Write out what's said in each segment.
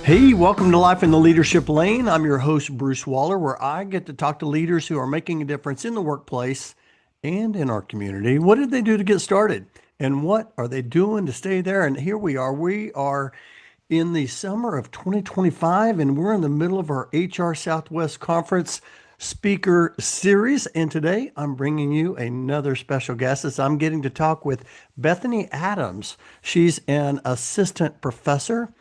Hey, welcome to Life in the Leadership Lane. I'm your host, Bruce Waller, where I get to talk to leaders who are making a difference in the workplace and in our community. What did they do to get started? And what are they doing to stay there? And here we are. We are in the summer of 2025, and we're in the middle of our HR Southwest Conference speaker series. And today I'm bringing you another special guest as I'm getting to talk with Bethany Adams. She's an assistant professor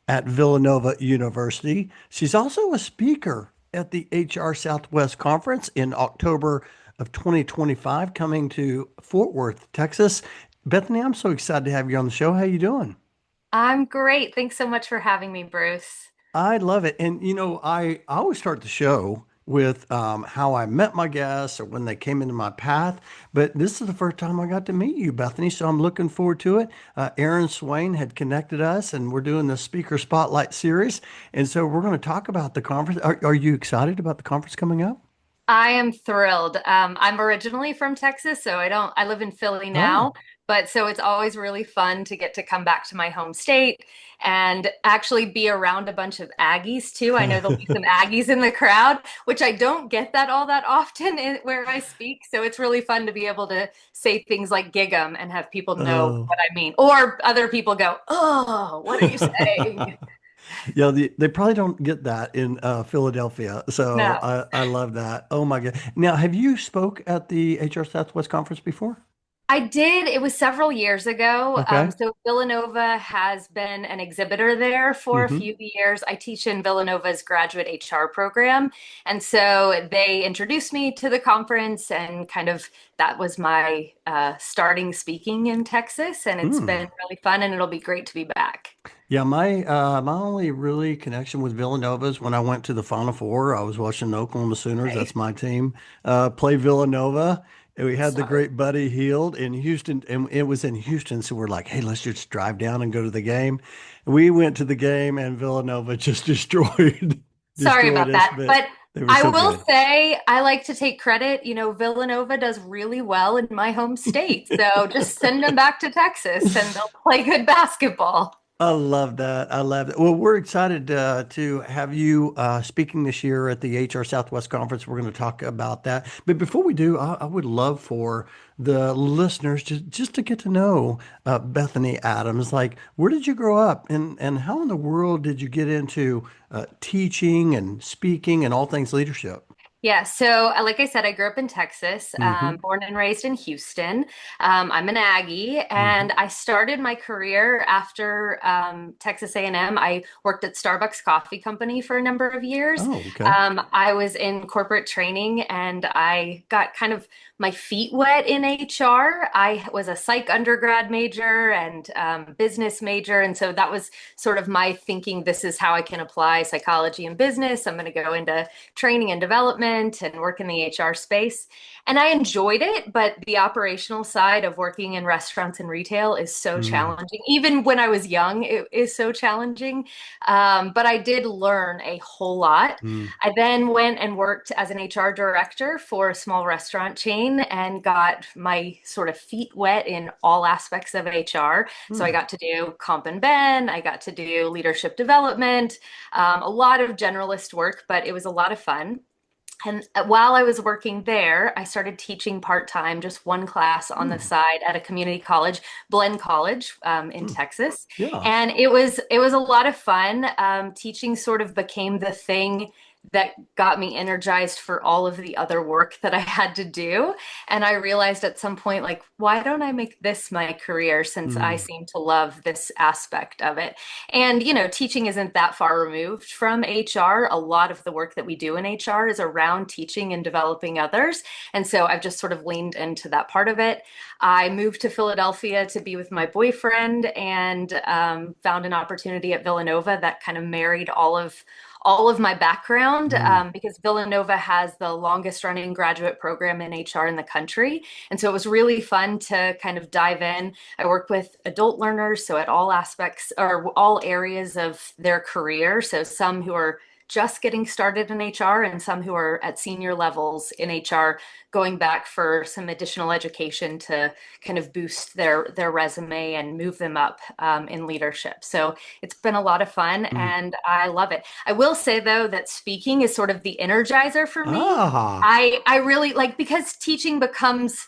at Villanova University. She's also a speaker at the HR Southwest Conference in October of 2025, coming to Fort Worth, Texas. Bethany, I'm so excited to have you on the show. How you doing? I'm great. Thanks so much for having me, Bruce. I love it. And I always start the show with how I met my guests or when they came into my path. But this is the first time I got to meet you, Bethany. So I'm looking forward to it. Aaron Swain had connected us, and we're doing the Speaker Spotlight series. And so we're going to talk about the conference. Are you excited about the conference coming up? I am thrilled. I'm originally from Texas, so I live in Philly Oh, now, but so it's always really fun to get to come back to my home state and actually be around a bunch of Aggies too. I know there'll be some Aggies in the crowd, which I don't get that all that often where I speak. So it's really fun to be able to say things like gig 'em and have people know oh. what I mean. Or other people go, "Oh, what are you saying?" Yeah, they probably don't get that in Philadelphia. So No. I love that. Oh my God. Now, have you spoke at the HR Southwest conference before? I did. It was several years ago. Okay. So Villanova has been an exhibitor there for a Hmm. few years. I teach in Villanova's graduate HR program. And so they introduced me to the conference and kind of that was my starting speaking in Texas. And it's Hmm. been really fun and it'll be great to be back. Yeah, my only really connection with Villanova is when I went to the Final Four. I was watching the Oklahoma Sooners. Right. That's my team. Play Villanova. And we had the Sorry. great Buddy Hield in Houston, and it was in Houston. So we're like, hey, let's just drive down and go to the game. We went to the game, and Villanova just destroyed Sorry destroyed about us. that. But But they were I so will good. say I like to take credit. Villanova does really well in my home state. So just send them back to Texas and they'll play good basketball. I love that. I love it. Well, we're excited to have you speaking this year at the HR Southwest Conference. We're going to talk about that. But before we do, I would love for the listeners just to get to know Bethany Adams. Like, where did you grow up, and how in the world did you get into teaching and speaking and all things leadership? Yeah, so like I said, I grew up in Texas, Mm-hmm. born and raised in Houston. I'm an Aggie, Mm-hmm. and I started my career after Texas A&M. I worked at Starbucks Coffee Company for a number of years. Oh, okay. I was in corporate training, and I got kind of my feet wet in HR. I was a psych undergrad major and business major, and so that was sort of my thinking. This is how I can apply psychology and business. I'm going to go into training and development and work in the HR space. And I enjoyed it, but the operational side of working in restaurants and retail is so Mm, challenging. Even when I was young, it is so challenging. But I did learn a whole lot. mm, I then went and worked as an HR director for a small restaurant chain and got my sort of feet wet in all aspects of HR. So I mm, got to do comp and ben, I got to do leadership development, a lot of generalist work, but it was a lot of fun. And while I was working there, I started teaching part-time, just one class on the mm, side at a community college, Blinn College, in mm. Texas. Yeah. And it was a lot of fun. Teaching sort of became the thing that got me energized for all of the other work that I had to do. And I realized at some point, like, why don't I make this my career since I Mm, seem to love this aspect of it? And, teaching isn't that far removed from HR. A lot of the work that we do in HR is around teaching and developing others. And so I've just sort of leaned into that part of it. I moved to Philadelphia to be with my boyfriend and found an opportunity at Villanova that kind of married all of my background mm. because Villanova has the longest running graduate program in HR in the country. And so it was really fun to kind of dive in. I work with adult learners, so at all aspects or all areas of their career. So some who are just getting started in HR and some who are at senior levels in HR going back for some additional education to kind of boost their resume and move them up in leadership. So it's been a lot of fun Mm. and I love it. I will say though that speaking is sort of the energizer for me. Ah. I really like because teaching becomes,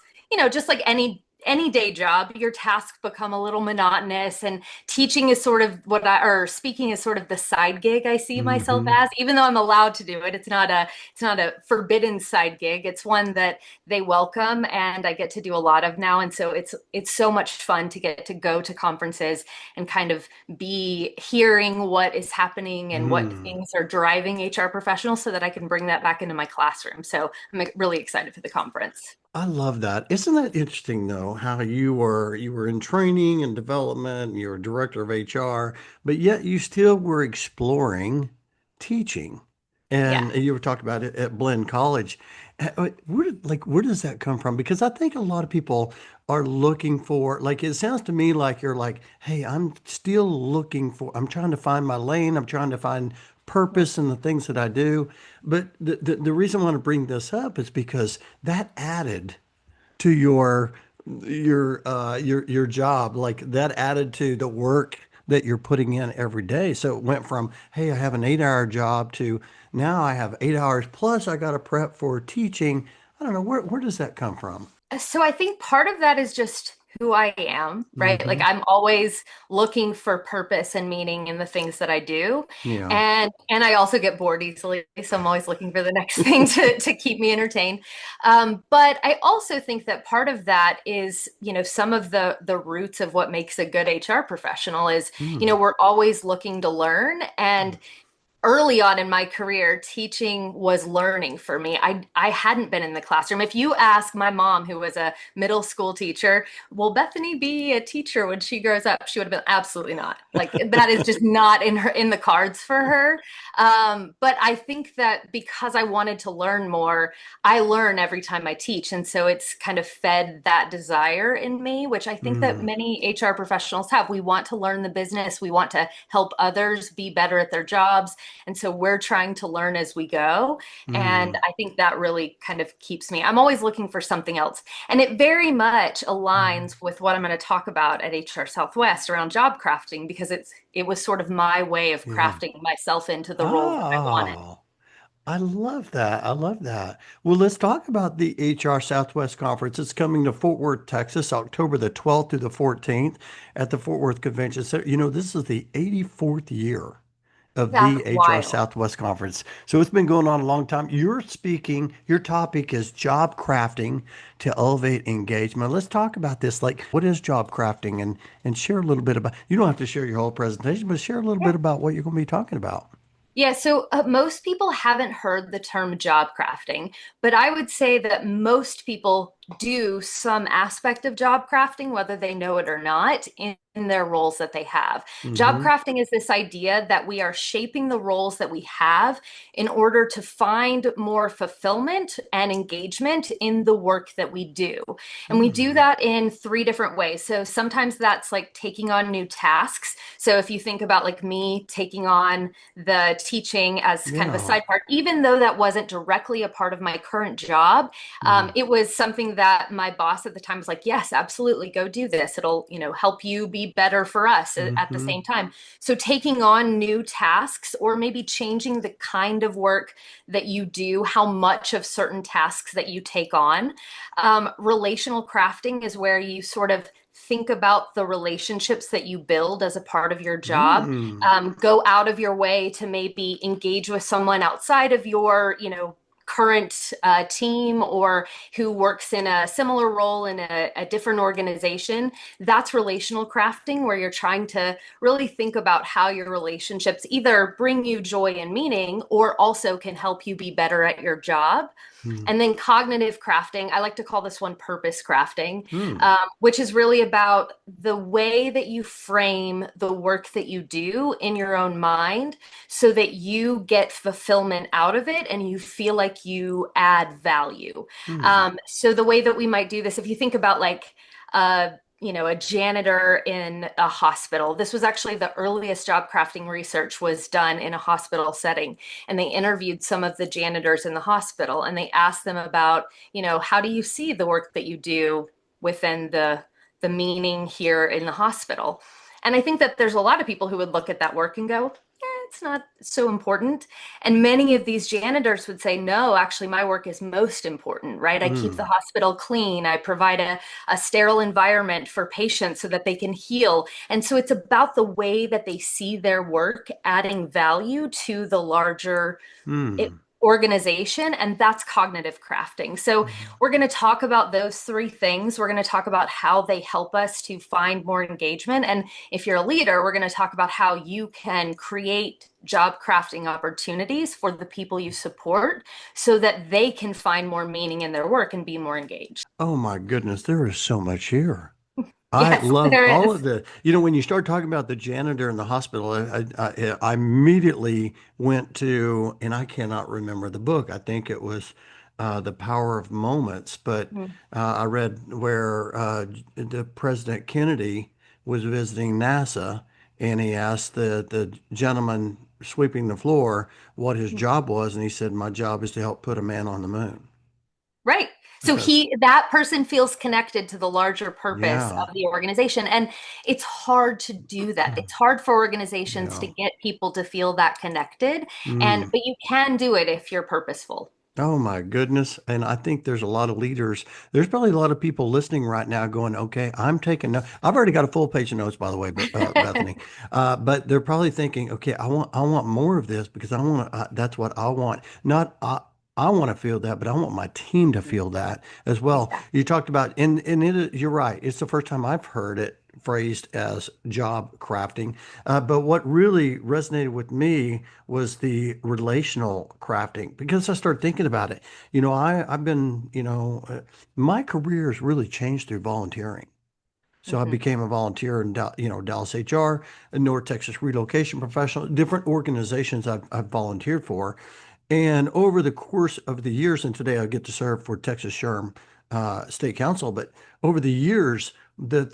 just like any day job, your tasks become a little monotonous and teaching is sort of or speaking is sort of the side gig I see myself Hmm. as, even though I'm allowed to do it. It's not a forbidden side gig. It's one that they welcome and I get to do a lot of now. And so it's so much fun to get to go to conferences and kind of be hearing what is happening and what Mm. things are driving HR professionals so that I can bring that back into my classroom. So I'm really excited for the conference. I love that. Isn't that interesting though, how you were in training and development, you were director of HR, but yet you still were exploring teaching. Yeah. And you were talking about it at Blinn College. Where does that come from? Because I think a lot of people are looking for, like, it sounds to me like you're like, hey, I'm trying to find my lane, I'm trying to find purpose in the things that I do. But the reason I want to bring this up is because that added to your job, like that added to the work that you're putting in every day. So it went from, hey, I have an 8-hour job to now I have 8 hours plus I got to prep for teaching. I don't know, where does that come from? So I think part of that is just who I am, right? Like Hmm. I'm always looking for purpose and meaning in the things that I do. Yeah. And I also get bored easily, so I'm always looking for the next thing to keep me entertained. But I also think that part of that is, some of the roots of what makes a good HR professional is, Mm. we're always looking to learn and early on in my career, teaching was learning for me. I hadn't been in the classroom. If you ask my mom, who was a middle school teacher, will Bethany be a teacher when she grows up? She would have been absolutely not. Like that is just not in the cards for her. But I think that because I wanted to learn more, I learn every time I teach, and so it's kind of fed that desire in me, which I think that Mm. many HR professionals have. We want to learn the business. We want to help others be better at their jobs. And so we're trying to learn as we go. And Mm. I think that really kind of keeps me, I'm always looking for something else. And it very much Mm. aligns with what I'm going to talk about at HR Southwest around job crafting, because it was sort of my way of Yeah. crafting myself into the role that I wanted. Oh, I love that. I love that. Well, let's talk about the HR Southwest Conference. It's coming to Fort Worth, Texas, October the 12th through the 14th at the Fort Worth Convention Center. This is the 84th year of That's the HR wild. Southwest Conference. So it's been going on a long time. Your topic is job crafting to elevate engagement. Let's talk about this. Like, what is job crafting? And share a little bit about, you don't have to share your whole presentation, but share a little bit about what you're going to be talking about. Yeah, so most people haven't heard the term job crafting, but I would say that most people do some aspect of job crafting, whether they know it or not, in their roles that they have. Job Mm-hmm. crafting is this idea that we are shaping the roles that we have in order to find more fulfillment and engagement in the work that we do. And we do Mm. that in three different ways. So sometimes that's like taking on new tasks. So if you think about like me taking on the teaching as kind of a Yeah. side part, even though that wasn't directly a part of my current job, Mm. it was something that my boss at the time was like, yes, absolutely, go do this. It'll, help you be better for us at the Mm-hmm. same time. So taking on new tasks or maybe changing the kind of work that you do, how much of certain tasks that you take on. Relational crafting is where you sort of think about the relationships that you build as a part of your job. Mm. Go out of your way to maybe engage with someone outside of your, current team or who works in a similar role in a different organization. That's relational crafting, where you're trying to really think about how your relationships either bring you joy and meaning or also can help you be better at your job. Mm. And then cognitive crafting, I like to call this one purpose crafting, Mm. which is really about the way that you frame the work that you do in your own mind so that you get fulfillment out of it and you feel like you add value. Mm. So the way that we might do this, if you think about like a janitor in a hospital. This was actually the earliest job crafting research was done in a hospital setting. And they interviewed some of the janitors in the hospital and they asked them about, how do you see the work that you do within the meaning here in the hospital? And I think that there's a lot of people who would look at that work and go, it's not so important. And many of these janitors would say, no, actually, my work is most important, right? I keep the Mm. hospital clean. I provide a sterile environment for patients so that they can heal. And so it's about the way that they see their work adding value to the larger Mm. organization, and that's cognitive crafting. So we're going to talk about those three things. We're going to talk about how they help us to find more engagement, and if you're a leader, we're going to talk about how you can create job crafting opportunities for the people you support so that they can find more meaning in their work and be more engaged. Oh my goodness, there is so much here. I Yes, love there all is. of when you start talking about the janitor in the hospital, I immediately went to, and I cannot remember the book. I think it was The Power of Moments, but Mm. I read where the President Kennedy was visiting NASA and he asked the gentleman sweeping the floor what his job was, and he said, "My job is to help put a man on the moon." Right. So Because, that person feels connected to the larger purpose yeah, of the organization. And it's hard to do that. It's hard for organizations to yeah. get people to feel that connected. Mm. But you can do it if you're purposeful. Oh my goodness. And I think there's a lot of leaders. There's probably a lot of people listening right now going, okay, I'm taking notes. I've already got a full page of notes, by the way, Bethany. But they're probably thinking, okay, I want more of this because that's what I want. Not, I want to feel that, but I want my team to feel that as well. Exactly. You talked about, and you're right. It's the first time I've heard it phrased as job crafting. But what really resonated with me was the relational crafting because I started thinking about it. I've been, my career has really changed through volunteering. So I Mhm. became a volunteer in Dallas HR, a North Texas relocation professional, different organizations I've volunteered for. And over the course of the years, and today I get to serve for Texas SHRM State Council, but over the years, the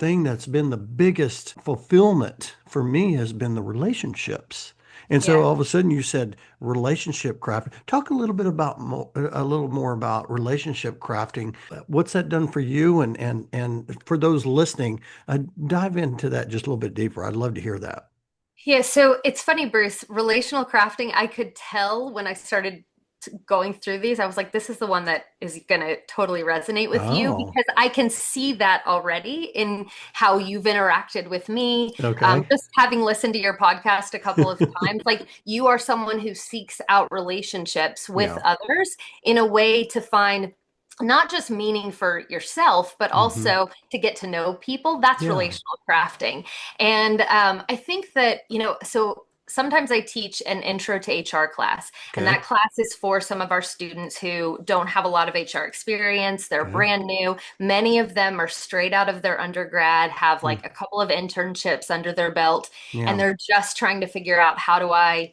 thing that's been the biggest fulfillment for me has been the relationships. And so Yeah. all of a sudden you said relationship crafting. Talk a little bit about a little more about relationship crafting. What's that done for you? And for those listening, dive into that just a little bit deeper. I'd love to hear that. Yeah, so it's funny, Bruce. Relational crafting, I could tell when I started going through these, I was like, this is the one that is going to totally resonate with you Oh, because I can see that already in how you've interacted with me. okay. Just having listened to your podcast a couple of times, like you are someone who seeks out relationships with Yeah. others in a way to find not just meaning for yourself, but Hmm. also to get to know people. That's Yeah. relational crafting. And I think that, so sometimes I teach an intro to HR class, and Okay. that class is for some of our students who don't have a lot of HR experience. They're Okay. brand new. Many of them are straight out of their undergrad, have Mm. like a couple of internships under their belt, and Yeah. they're just trying to figure out how do I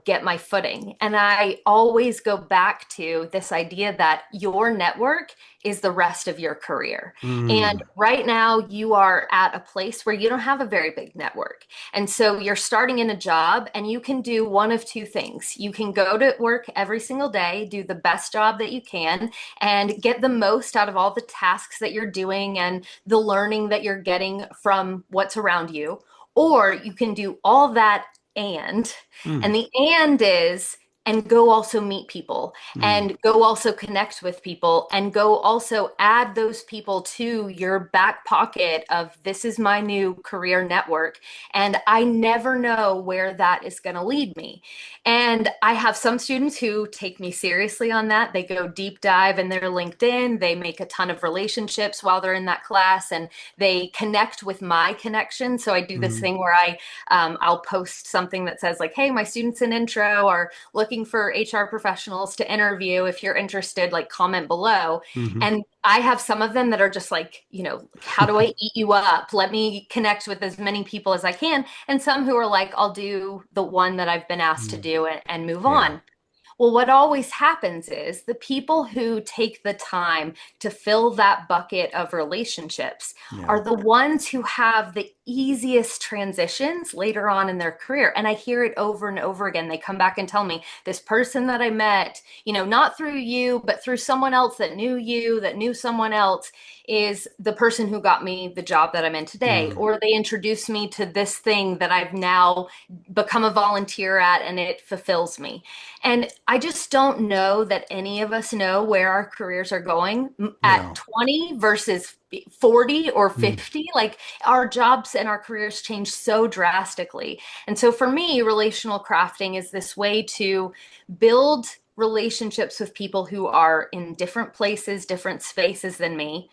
get my footing. And I always go back to this idea that your network is the rest of your career. And Mm. right now, you are at a place where you don't have a very big network. And so you're starting in a job, and you can do one of two things. You can go to work every single day, do the best job that you can, and get the most out of all the tasks that you're doing and the learning that you're getting from what's around you. Or you can do all that and Mm. the and is and go also meet people Mm. and go also connect with people and go also add those people to your back pocket of this is my new career network and I never know where that is going to lead me. And I have some students who take me seriously on that. They go deep dive in their LinkedIn, they make a ton of relationships while they're in that class, and they connect with my connection. So I do this Mm. thing where I'll post something that says like, hey, my students in intro are looking for HR professionals to interview. If you're interested, like comment below. Mm-hmm. And I have some of them that are just like, how do I eat you up? Let me connect with as many people as I can. And some who are like, I'll do the one that I've been asked to Mm. do and move Yeah. on. Well, what always happens is the people who take the time to fill that bucket of relationships Yeah. are the ones who have the easiest transitions later on in their career. And I hear it over and over again. They come back and tell me this person that I met, not through you, but through someone else that knew you, that knew someone else, is the person who got me the job that I'm in today. Mm. Or they introduced me to this thing that I've now become a volunteer at and it fulfills me. And I just don't know that any of us know where our careers are going Yeah. at 20 versus 40 or Mm. 50. Like our jobs and our careers change so drastically. And so for me, relational crafting is this way to build relationships with people who are in different places, different spaces than me,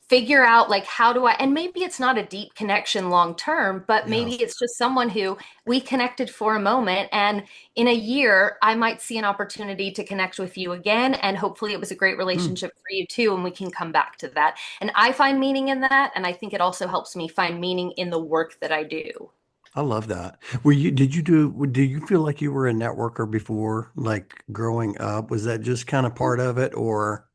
figure out like how do I, and maybe it's not a deep connection long term, but Yeah. maybe it's just someone who we connected for a moment, and in a year I might see an opportunity to connect with you again, and hopefully it was a great Mm. relationship for you too, and we can come back to that. And I find meaning in that, and I think it also helps me find meaning in the work that I do. I love that. Do you feel like you were a networker before, like growing up? Was that just kind of part of it or?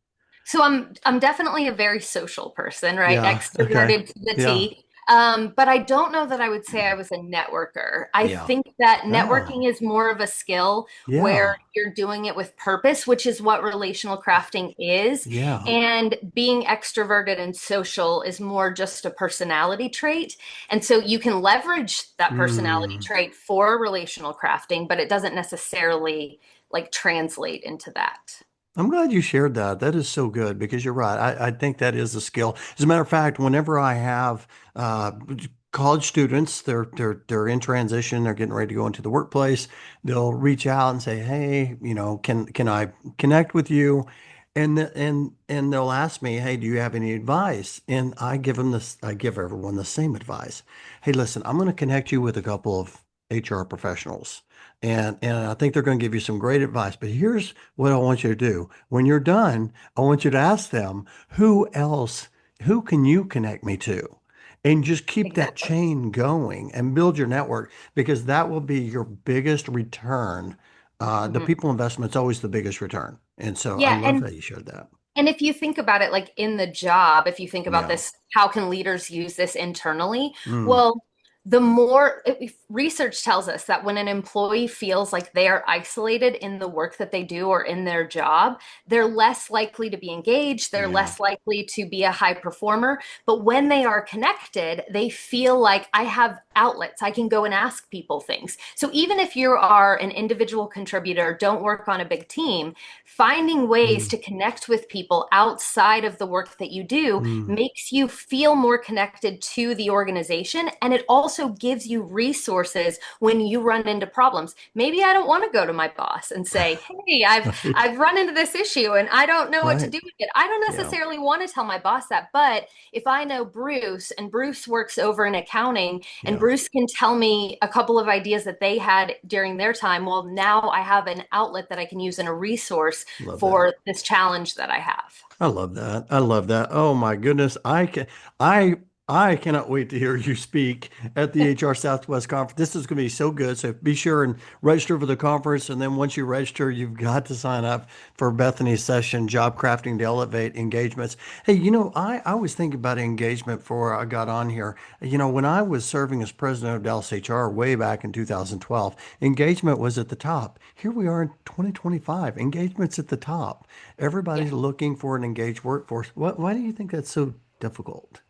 So I'm definitely a very social person, right? Yeah. Okay. Extroverted to the Yeah. T. But I don't know that I would say I was a networker. I Yeah. think that Oh, networking is more of a skill yeah. where you're doing it with purpose, which is what relational crafting is. Yeah. And being extroverted and social is more just a personality trait. And so you can leverage that personality Mm. trait for relational crafting, but it doesn't necessarily like translate into that. I'm glad you shared that. That is so good because you're right. I think that is a skill. As a matter of fact, whenever I have college students, they're in transition, they're getting ready to go into the workplace, they'll reach out and say, "Hey, can I connect with you?" And they'll ask me, "Hey, do you have any advice?" And I give them this. I give everyone the same advice. Hey, listen, I'm going to connect you with a couple of HR professionals. And I think they're going to give you some great advice. But here's what I want you to do. When you're done, I want you to ask them, who can you connect me to? And just keep that Exactly. chain going and build your network because that will be your biggest return. The Mhm. people investment's always the biggest return. And so I Yeah, love and that you shared that. And if you think about it, like in the job, if you think about Yeah. this, how can leaders use this internally? Mm, Well, research tells us that when an employee feels like they are isolated in the work that they do or in their job, they're less likely to be engaged, they're yeah. less likely to be a high performer. But when they are connected, they feel like I have outlets, I can go and ask people things. So even if you are an individual contributor, don't work on a big team, finding ways Mm, to connect with people outside of the work that you do mm. makes you feel more connected to the organization. And it also gives you resources when you run into problems. Maybe I don't want to go to my boss and say, hey, Right. I've run into this issue and I don't know what to Right. do with it. I don't Yeah. necessarily want to tell my boss that, but if I know Bruce and Bruce works over in accounting and Yeah. Bruce can tell me a couple of ideas that they had during their time, well, now I have an outlet that I can use and a resource Love that. for this challenge that I have. I love that. I love that. Oh my goodness. I I cannot wait to hear you speak at the HR Southwest conference. This is going to be so good. So be sure and register for the conference. And then once you register, you've got to sign up for Bethany's session, Job Crafting to Elevate Engagements. Hey, I was thinking about engagement before I got on here. When I was serving as president of Dallas HR way back in 2012, engagement was at the top. Here we are in 2025. Engagement's at the top. Yeah. Everybody's looking for an engaged workforce. Why do you think that's so difficult?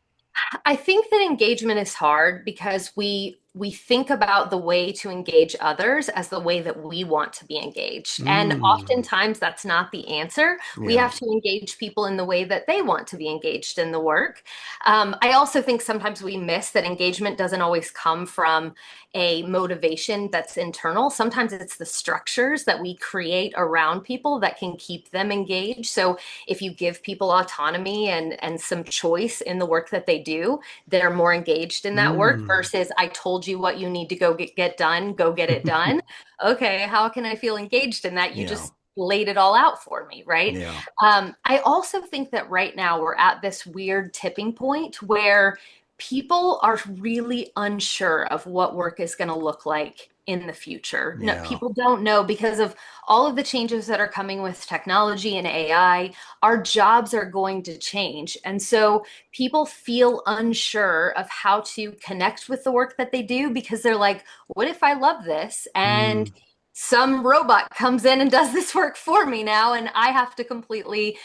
I think that engagement is hard because we think about the way to engage others as the way that we want to be engaged. And Mm, oftentimes that's not the answer. We yeah. have to engage people in the way that they want to be engaged in the work. I also think sometimes we miss that engagement doesn't always come from a motivation that's internal. Sometimes it's the structures that we create around people that can keep them engaged. So if you give people autonomy and some choice in the work that they do, they're more engaged in that work Mm. versus I told you what you need to get done, go get it done. Okay, how can I feel engaged in that? You Yeah. just laid it all out for me, right? Yeah. I also think that right now we're at this weird tipping point where people are really unsure of what work is going to look like in the future. No, Yeah. people don't know because of all of the changes that are coming with technology and AI. Our jobs are going to change. And so people feel unsure of how to connect with the work that they do because they're like, what if I love this? And Mm, some robot comes in and does this work for me now, and I have to completely,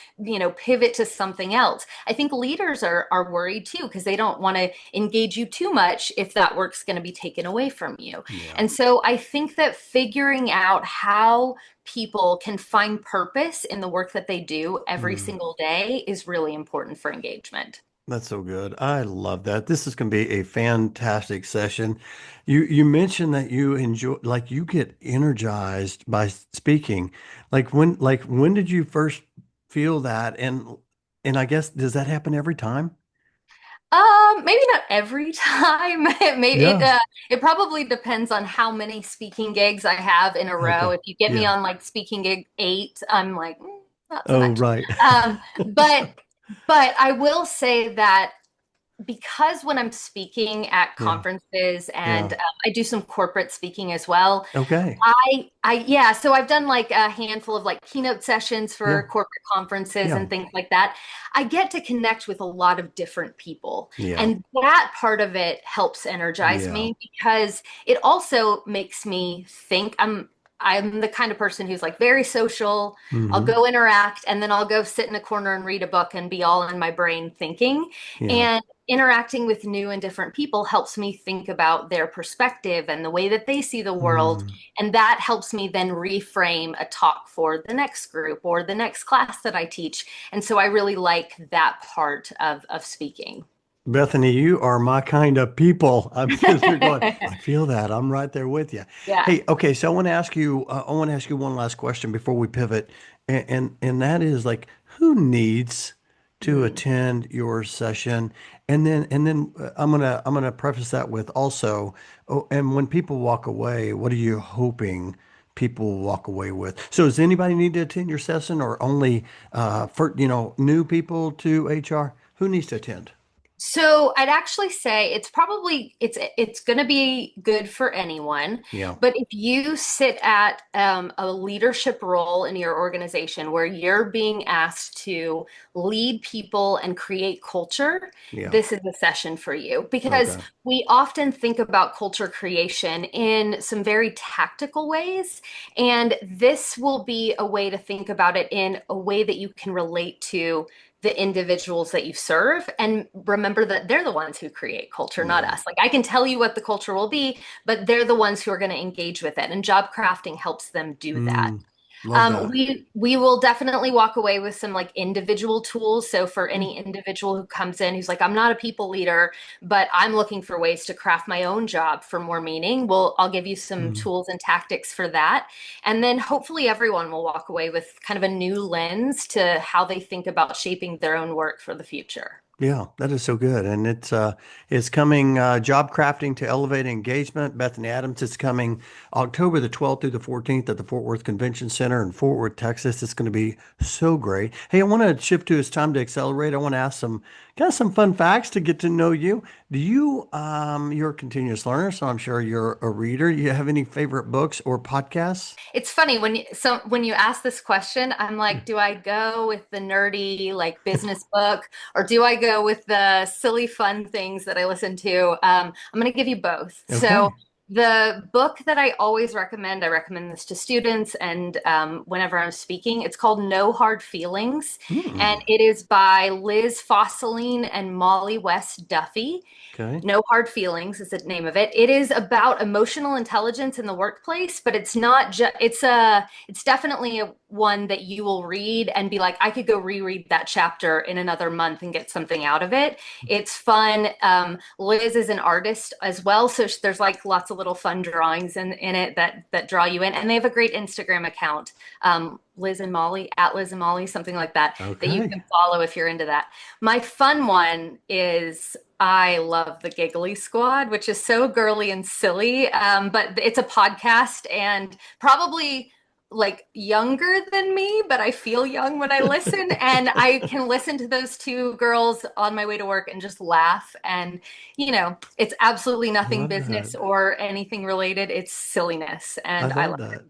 pivot to something else. I think leaders are worried too because they don't want to engage you too much if that work's going to be taken away from you. yeah. And so I think that figuring out how people can find purpose in the work that they do every Mm. single day is really important for engagement. That's so good. I love that. This is going to be a fantastic session. You mentioned that you enjoy, like you get energized by speaking. Like when did you first feel that? And I guess does that happen every time? Maybe not every time. Yeah. It probably depends on how many speaking gigs I have in a row. Okay. If you get me Yeah. on like speaking gig 8, I'm like, not so Oh, much. right. Um, but but I will say that because when I'm speaking at Yeah. conferences and Yeah. I do some corporate speaking as well, Okay. yeah, so I've done like a handful of like keynote sessions for Yeah. corporate conferences Yeah. and things like that. I get to connect with a lot of different people. Yeah. And that part of it helps energize Yeah. me because it also makes me think I'm the kind of person who's like very social. I'll Hmm. go interact and then I'll go sit in a corner and read a book and be all in my brain thinking. Yeah. And interacting with new and different people helps me think about their perspective and the way that they see the world, Mm. and that helps me then reframe a talk for the next group or the next class that I teach. And so I really like that part of speaking. Bethany, you are my kind of people. I'm sitting there going, I feel that. I'm right there with you. Yeah. Hey, okay, so I want to ask you one last question before we pivot, and that is like, who needs to Mm. attend your session? And then I'm gonna preface that with also, oh, and when people walk away, what are you hoping people will walk away with? So, does anybody need to attend your session, or only for new people to HR? Who needs to attend? So I'd actually say it's going to be good for anyone, Yeah. but if you sit at a leadership role in your organization where you're being asked to lead people and create culture, Yeah. this is a session for you because Okay. we often think about culture creation in some very tactical ways, and this will be a way to think about it in a way that you can relate to the individuals that you serve and remember that they're the ones who create culture, not Yeah. us. Like I can tell you what the culture will be, but they're the ones who are going to engage with it. And job crafting helps them do that. Mm, love that. We will definitely walk away with some like individual tools. So for Yeah. any individual who comes in who's like, I'm not a people leader, but I'm looking for ways to craft my own job for more meaning. I'll give you some Mm, tools and tactics for that. And then hopefully everyone will walk away with kind of a new lens to how they think about shaping their own work for the future. yeah, that is so good. And it's coming job crafting to elevate engagement. Bethany Adams, it's coming October the 12th through the 14th at the Fort Worth Convention Center in Fort Worth, Texas. It's going to be so great. Hey, I want to shift to It's Time to Accelerate. I want to ask some kind of some fun facts to get to know you. You're a continuous learner, so I'm sure you're a reader. You have any favorite books or podcasts? It's funny when you ask this question, I'm like, do I go with the nerdy like business book or do I go with the silly fun things that I listen to? I'm going to give you both. So Okay. the book that I always recommend, I recommend this to students and whenever I'm speaking, it's called No Hard Feelings, and Hmm. it is by Liz Fosseline and Molly West Duffy. Okay. No Hard Feelings is the name of it. It is about emotional intelligence in the workplace, but it's not just it's definitely one that you will read and be like, I could go reread that chapter in another month and get something out of it. It's fun. Liz is an artist as well, so there's like lots of little fun drawings in it that draw you in, and they have a great Instagram account. Liz and Molly, at Liz and Molly, something like that, that you Okay. can follow if you're into that. My fun one is I love the Giggly Squad, which is so girly and silly, but it's a podcast and probably like younger than me, but I feel young when I listen. And I can listen to those two girls on my way to work and just laugh. And, it's absolutely I nothing love that. business or anything related. It's silliness. I And I love love that.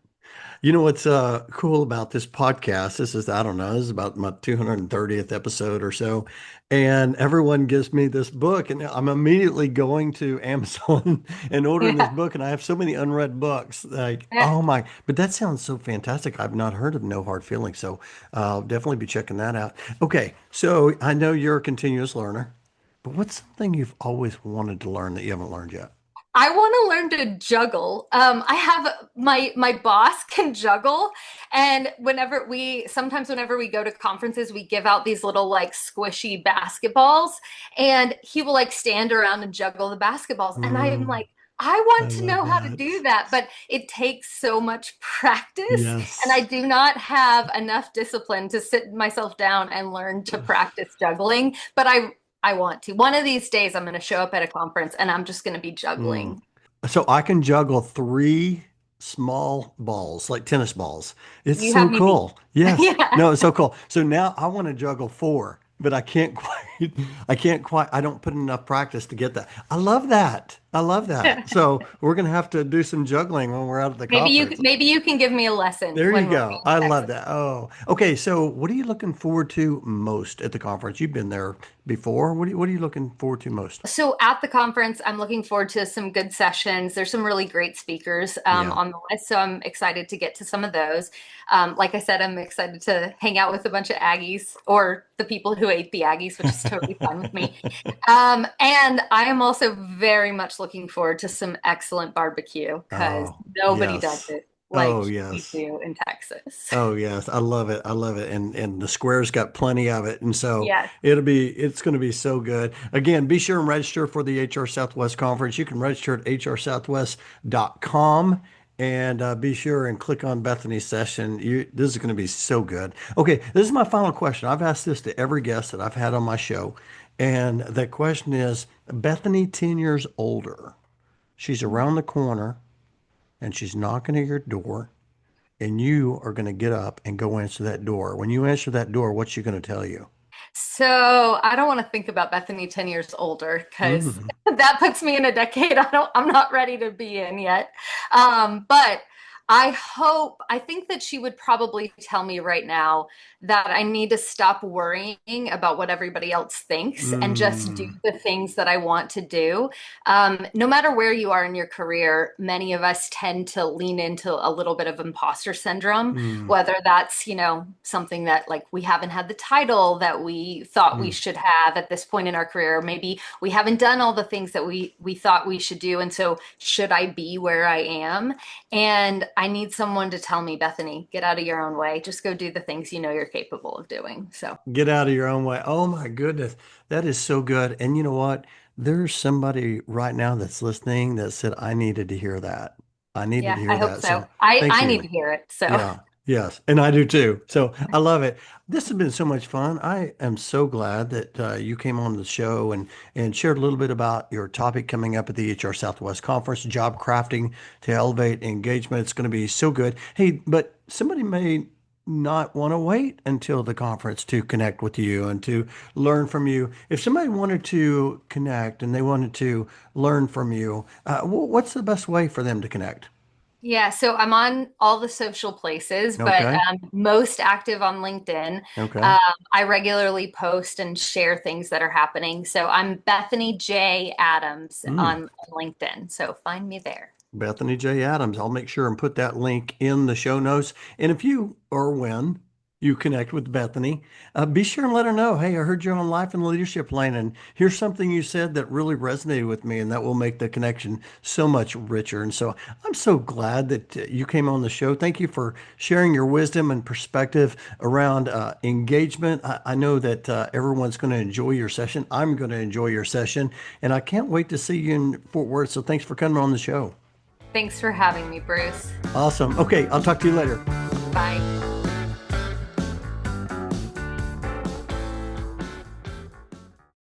You know what's cool about this podcast? This is, I don't know, this is about my 230th episode or so. And everyone gives me this book, and I'm immediately going to Amazon and it. ordering this Yeah. book. And I have so many unread books. Like, Yeah. oh my, but that sounds so fantastic. I've not heard of No Hard Feelings. So I'll definitely be checking that out. Okay. So I know you're a continuous learner, but what's something you've always wanted to learn that you haven't learned yet? I want to learn to juggle. I have my boss can juggle, and whenever we go to conferences, we give out these little like squishy basketballs, and he will like stand around and juggle the basketballs, and I'm Mm, like, I I want to love know how to do that. that, but it takes so much practice, and I Yes. do not have enough discipline to sit myself down and learn to practice juggling. But I want to. One of these days, I'm going to show up at a conference and I'm just going to be Mm. juggling. So I can juggle three small balls, like tennis balls. It's You so have me beat. cool. Yes. Yeah. No, it's so cool. So now I want to juggle four, but I can't quite, I don't put enough practice to get that. I love that. I love that. So we're going to have to do some juggling when we're out at the conference. Maybe you can give me a lesson There you when we're go. in I love Texas. that. Oh, okay. So what are you looking forward to most at the conference? You've been there before. What are you looking forward to most? So at the conference, I'm looking forward to some good sessions. There's some really great speakers Yeah. on the list, so I'm excited to get to some of those. Like I said, I'm excited to hang out with a bunch of Aggies or the people who ate the Aggies, which is totally fine with me. And I am also very much looking forward to some excellent barbecue because Oh, nobody does yes. it Oh, like we yes. do in Texas. Oh, yes. I love it. I love it. And the square's got plenty of it. And so Yes. it's going to be so good. Again, be sure and register for the HR Southwest conference. You can register at hrsouthwest.com and be sure and click on Bethany's session. This is going to be so good. Okay, this is my final question. I've asked this to every guest that I've had on my show. And the question is, Bethany, 10 years older. She's around the corner and she's knocking at your door, and you are going to get up and go answer that door. When you answer that door, what's she going to tell you? So I don't want to think about Bethany 10 years older because Mm, that puts me in a decade I'm not ready to be in yet. But I think that she would probably tell me right now that I need to stop worrying about what everybody else thinks and just do mm, the things that I want to do. No matter where you are in your career, many of us tend to lean into a little bit of imposter syndrome, mm, whether that's, something that like we haven't had the title that we thought we mm. should have at this point in our career. Maybe we haven't done all the things that we thought we should do. And so should I be where I am? And I need someone to tell me, Bethany, get out of your own way. Just go do the things you know you're capable of doing. So Get out of your own way. Oh my goodness. That is so good. And you know what? There's somebody right now that's listening that said, I needed to hear that. I needed yeah, to I hear hope that. so. So I, thank I need you. to hear it. So Yeah, yes, and I do too. So I love it. This has been so much fun. I am so glad that you came on the show and shared a little bit about your topic coming up at the HR Southwest Conference, job crafting to elevate engagement. It's going to be so good. Hey, but somebody may not want to wait until the conference to connect with you and to learn from you. If somebody wanted to connect and they wanted to learn from you, what's the best way for them to connect? yeah, so I'm on all the social places, but Okay, most active on LinkedIn. okay. Um, I regularly post and share things that are happening. So I'm Bethany J. Adams Mm. on LinkedIn. So find me there. Bethany J. Adams. I'll make sure and put that link in the show notes. And if you or when you connect with Bethany, be sure and let her know, hey, I heard you on Life in the Leadership Lane, and here's something you said that really resonated with me, and that will make the connection so much richer. And so I'm so glad that you came on the show. Thank you for sharing your wisdom and perspective around engagement. I know that everyone's going to enjoy your session. I'm going to enjoy your session, and I can't wait to see you in Fort Worth. So thanks for coming on the show. Thanks for having me, Bruce. Awesome. Okay, I'll talk to you later. Bye.